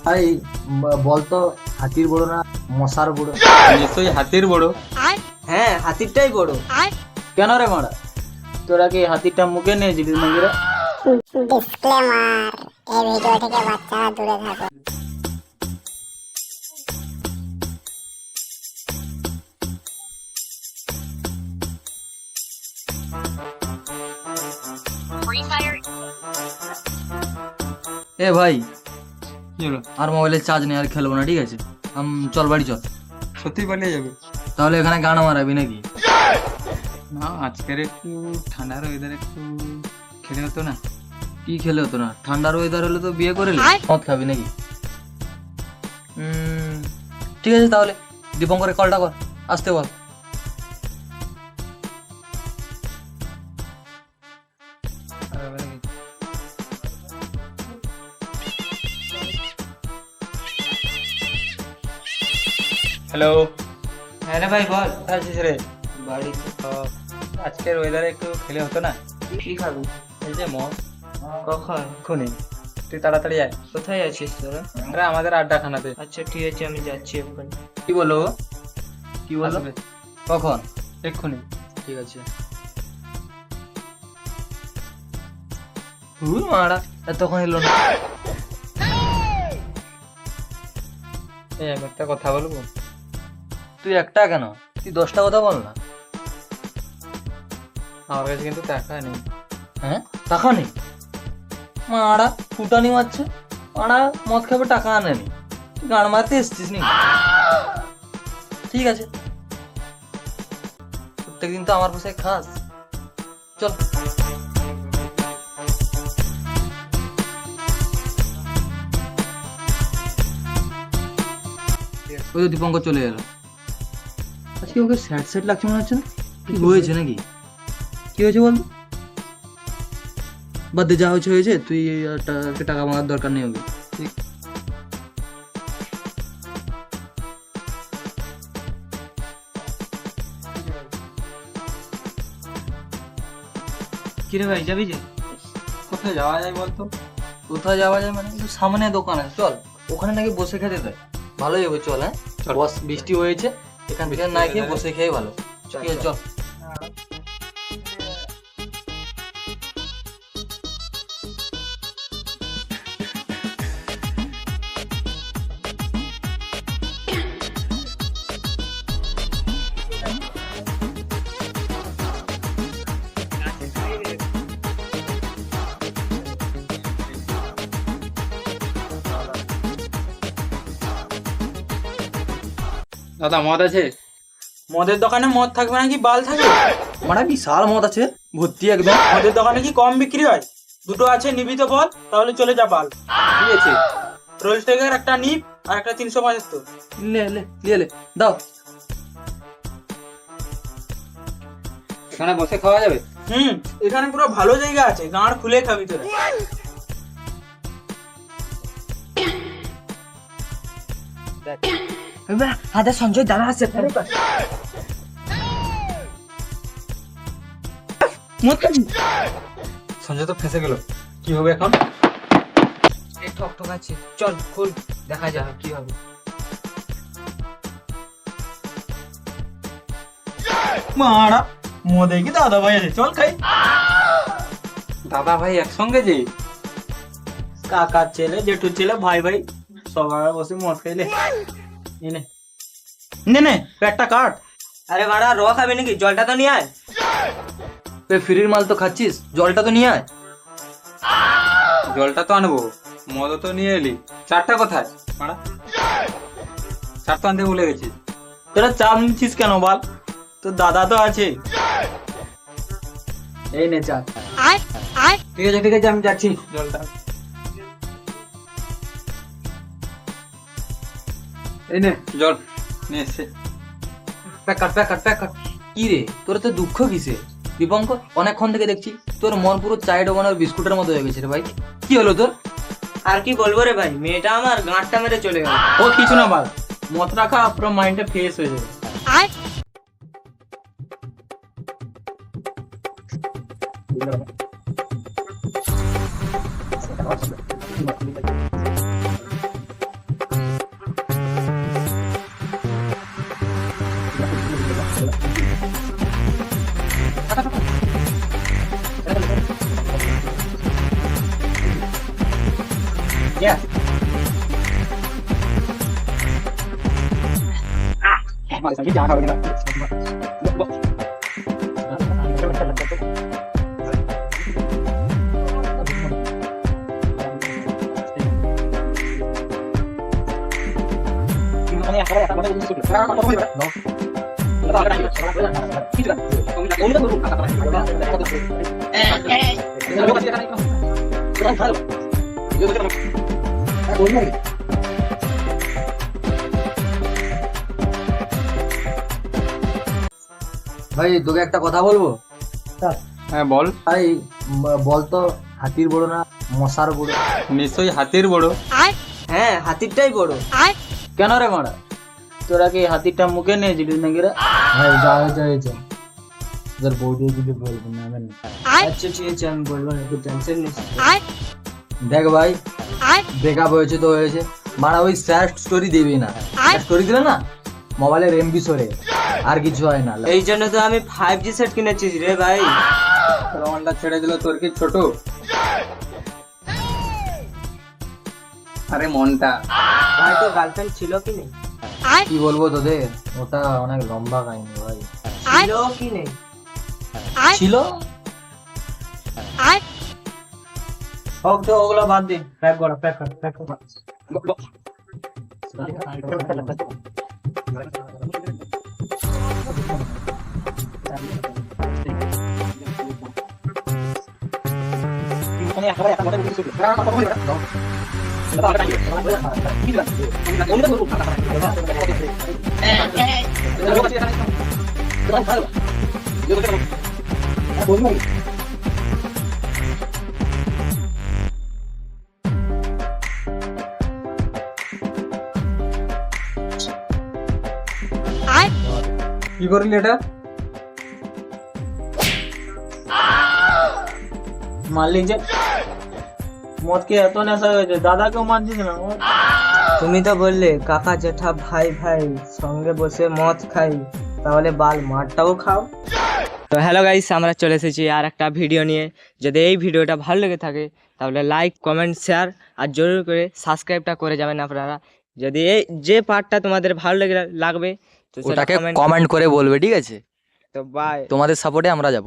ভাই বলতো হাতির বড় না মশার বড়? নিশ্চয়ই হাতির বড়। হ্যাঁ, হাতিরটাই বড়। কেন রে মারা, তোরা কি হাতিরটা মুখে নিয়েছিলিস নাকি রে? ডিসক্লেমার, এই ভিডিও থেকে বাচ্চারা দূরে থাকো। এ ভাই, কি হলো? আর মোবাইলে চার্জ নেই, আর খেলবো না, ঠিক আছে? চল বাড়ি চল। সত্যি পালিয়ে যাবে? তাহলে এখানে গান মারাবি নাকি? না, আজকের একটু ঠান্ডার ওয়েদার, একটু খেলে হতো না? কি খেলে হতো না? ঠান্ডার ওয়েদার হলে তো বিয়ে করে মদ খাবি নাকি? ঠিক আছে, তাহলে দীপঙ্করের কলটা কর, আসতে বল। হ্যালো। হ্যাঁ রে ভাই, বল। আছিস রে? বাড়িতে। আজকের ওয়েদারে একটু খেলে হতো না? কি খাবি? এই যে মদ। কখন? এক্ষুনি তুই তাড়াতাড়ি আয়। কোথায় আছিস তোরা? আরে আমাদের আড্ডাখানাতে। আচ্ছা ঠিক আছে, আমি যাচ্ছি এখন। কি বললো? কি বললো? আসবে কখন? এক্ষুনি। ঠিক আছে। মারা এতক্ষণ এলো না। এই আমি একটা কথা বলবো। তুই একটা কেন, তুই 10টা কথা বল না। আমার কাছে কিন্তু টাকা নেই। হ্যাঁ, টাকা নেই? মারা ফুটানি মারছে। মারা মদ খাবে, টাকা আনেনি। তুই গান মারতে এসছিস নি? ঠিক আছে, প্রত্যেকদিন তো আমার পাশে খাস। চল। ওই তো দীপঙ্কর চলে এলো। আজকে ওকে স্যাড স্যাড লাগছে মনে হচ্ছে না? কি হয়েছে নাকি? কি হয়েছে বল? বাদ দে, যা হয়েছে হয়েছে। তুই টাকা মারার দরকার নেই ওকে। ঠিক। কিরে ভাই, যাবি যে? কোথায় যাওয়া যায় বলতো? কোথায় যাওয়া যায় মানে? একটু সামনে দোকান আছে, চল। ওখানে নাকি বসে খেতে দেয়, ভালোই হবে। চল। হ্যাঁ চল। বস, বৃষ্টি হয়েছে, এখান থেকে না খেয়ে বসে খেয়ে ভালো। ঠিক আছে, চল। দাদা মদ আছে? মদের দোকানে মদ থাকবে নাকি বাল থাকবে? মানে বিশাল মদ আছে, ভর্তি একদম। মদের দোকানে কি কম বিক্রি হয়? দুটো আছে, নিবি তো বল, তাহলে চলে যা বাল। কি আছে? রোল টেকের একটা নিব আর একটা 375। লে লে লিয়ে লে, দাও। এখানে বসে খাওয়া যাবে? এখানে পুরো ভালো জায়গা আছে, গাঁড় খুলে খাবি তোরা। হাতে সঞ্জয় দাঁড়া আছে। সঞ্জয় তো ফেঁসে গেল, কি হবে এখন? এই ঠক ঠক আছে, চল খুল, দেখা যাবে কি হবে। মারা মদে কি দাদা ভাই আছে, চল খাই। দাদা ভাই একসঙ্গে যে? কাকার ছেলে, জেঠুর ছেলে, ভাই ভাই সবাই বসে মদ খাইলে। নে নে নে, পেটটা কাট। আরে বাড়া, র খাবি নাকি? জলটা তো নিয়ে আয়। তুই ফ্রির মাল তো খাচ্ছিস, জলটা তো নিয়ে আয়। জলটা তো আনবো, মদ তো নিয়ে এলি। চারটা কোথায় মারা? চার তো আনতে ভুলে গেছিস। তোরা চাপ নিচ্ছিস কেন বল? তোর দাদা তো আছে। এই নে চা। ঠিক আছে ঠিক আছে, আমি যাচ্ছি। জলটা এই নে, জল নিয়ে এসছে। প্যাকাট প্যাকাট প্যাকাট। কি রে, তোর তো দুঃখ কিসে? দীপঙ্কর, অনেকক্ষণ থেকে দেখছি তোর মন পুরো চায়ের দোকানের বিস্কুটের মতো হয়ে গেছে রে ভাই। কি হলো তোর? আর কি বলবো রে ভাই, মেয়েটা আমার গাঁটটা মেরে চলে গেল। ও কিছু না বাল, মদ রাখা পুরো মাইন্ডটা ফ্রেশ হয়ে যাবে। ভাই তোকে একটা কথা বলবো। হ্যাঁ বল। ভাই বলতো হাতির বড় না মশার বড়? নিশ্চয়ই হাতির বড়। হ্যাঁ হাতিরটাই বড়। কেন রে মারা? তোরা কি হাতিরটা মুখে নিয়েছিলিস নাকি রে? ভাই যা হয়েছে হয়েছে, তোদের বৌদি যদি বলবো না আমি। আচ্ছা ঠিক আছে, আমি বলবো না, একটু টেনশন নিস। দেখ ভাই, ব্রেকআপ হয়েছে তো হয়েছে, মারা ওই স্যাড স্টোরি দিবি না। স্টোরি দিলে না মোবাইলের এমবি সরে, আর কিছু হয় না। এই জন্য তো আমি 5G সেট কিনেছি রে ভাই। রমনটা ছেড়ে দিল, তোর কি ছোট? আরে মনটা। ভাই তো গার্লফ্রেন্ড ছিল কি নেই? কি বলবো তোদের, ওটা অনেক লম্বা কাহিনী ভাই। ছিল কি নেই? ছিল। হোক তো ওগুলো বাদ দে, প্যাক কর প্যাক কর প্যাক কর। কি করলি এটা? মারলি যে মদ কে এত নেশা হয়েছে, দাদাকেও মারছিস না? তুমি তো বললে কাকা জেঠা ভাই ভাই সঙ্গে বসে মদ খাই, তাহলে বাল মারটাও খাও। তো হ্যালো গাইস, আমরা চলে এসেছি আর একটা ভিডিও নিয়ে। যদি এই ভিডিওটা ভালো লেগে থাকে তাহলে লাইক কমেন্ট শেয়ার আর জরুর করে সাবস্ক্রাইবটা করে যাবেন আপনারা। যদি এই যে পার্টটা তোমাদের ভালো লাগবে তো সেটা ওটাকে কমেন্ট করে বলবে, ঠিক আছে? তো বাই। তোমাদের সাপোর্টে আমরা যাব।